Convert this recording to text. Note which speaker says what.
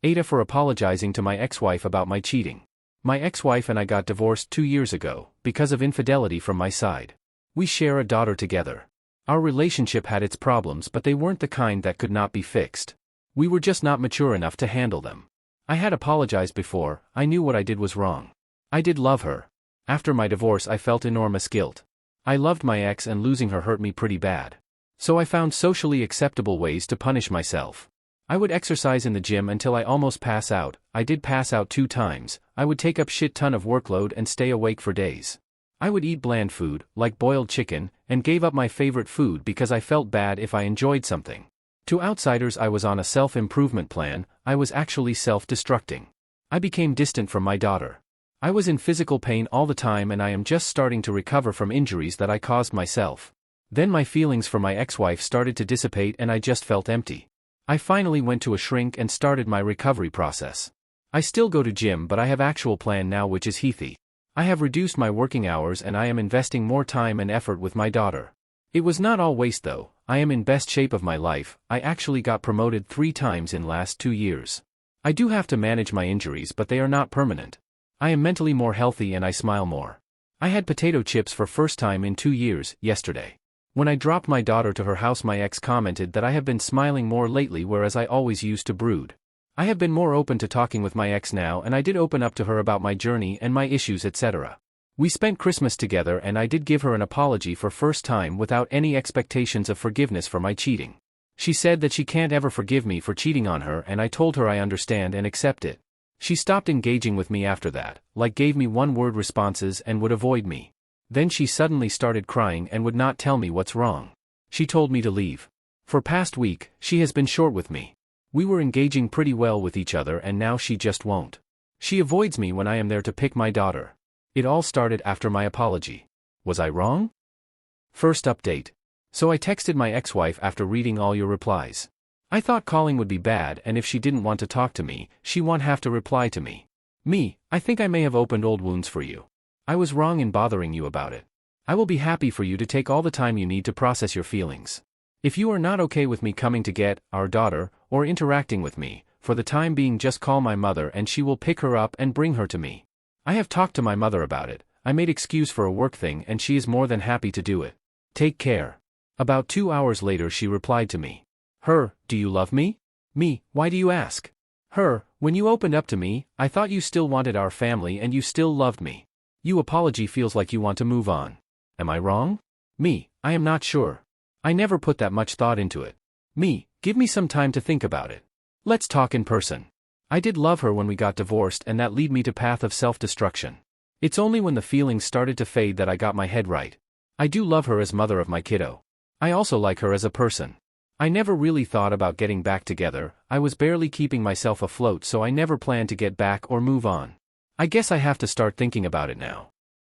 Speaker 1: AITAH for apologizing to my ex-wife about my cheating. My ex-wife and I got divorced 2 years ago, because of infidelity from my side. We share a daughter together. Our relationship had its problems, but they weren't the kind that could not be fixed. We were just not mature enough to handle them. I had apologized before. I knew what I did was wrong. I did love her. After my divorce I felt enormous guilt. I loved my ex and losing her hurt me pretty bad. So I found socially acceptable ways to punish myself. I would exercise in the gym until I almost pass out. I did pass out 2 times. I would take up shit ton of workload and stay awake for days. I would eat bland food, like boiled chicken, and gave up my favorite food because I felt bad if I enjoyed something. To outsiders I was on a self-improvement plan. I was actually self-destructing. I became distant from my daughter. I was in physical pain all the time and I am just starting to recover from injuries that I caused myself. Then my feelings for my ex-wife started to dissipate and I just felt empty. I finally went to a shrink and started my recovery process. I still go to gym, but I have actual plan now, which is healthy. I have reduced my working hours and I am investing more time and effort with my daughter. It was not all waste though. I am in best shape of my life. I actually got promoted 3 times in last 2 years. I do have to manage my injuries, but they are not permanent. I am mentally more healthy and I smile more. I had potato chips for first time in 2 years, yesterday. When I dropped my daughter to her house, my ex commented that I have been smiling more lately, whereas I always used to brood. I have been more open to talking with my ex now, and I did open up to her about my journey and my issues, etc. We spent Christmas together and I did give her an apology for first time without any expectations of forgiveness for my cheating. She said that she can't ever forgive me for cheating on her, and I told her I understand and accept it. She stopped engaging with me after that, like gave me one-word responses and would avoid me. Then she suddenly started crying and would not tell me what's wrong. She told me to leave. For past week, she has been short with me. We were engaging pretty well with each other and now she just won't. She avoids me when I am there to pick my daughter. It all started after my apology. Was I wrong? First update. So I texted my ex-wife after reading all your replies. I thought calling would be bad, and if she didn't want to talk to me, she won't have to reply to me. I think I may have opened old wounds for you. I was wrong in bothering you about it. I will be happy for you to take all the time you need to process your feelings. If you are not okay with me coming to get our daughter, or interacting with me, for the time being just call my mother and she will pick her up and bring her to me. I have talked to my mother about it. I made excuse for a work thing and she is more than happy to do it. Take care. About 2 hours later she replied to me. Do you love me? Why do you ask? When you opened up to me, I thought you still wanted our family and you still loved me. Your apology feels like you want to move on. Am I wrong? I am not sure. I never put that much thought into it. Give me some time to think about it. Let's talk in person. I did love her when we got divorced and that led me to path of self-destruction. It's only when the feelings started to fade that I got my head right. I do love her as mother of my kiddo. I also like her as a person. I never really thought about getting back together. I was barely keeping myself afloat, so I never planned to get back or move on. I guess I have to start thinking about it now.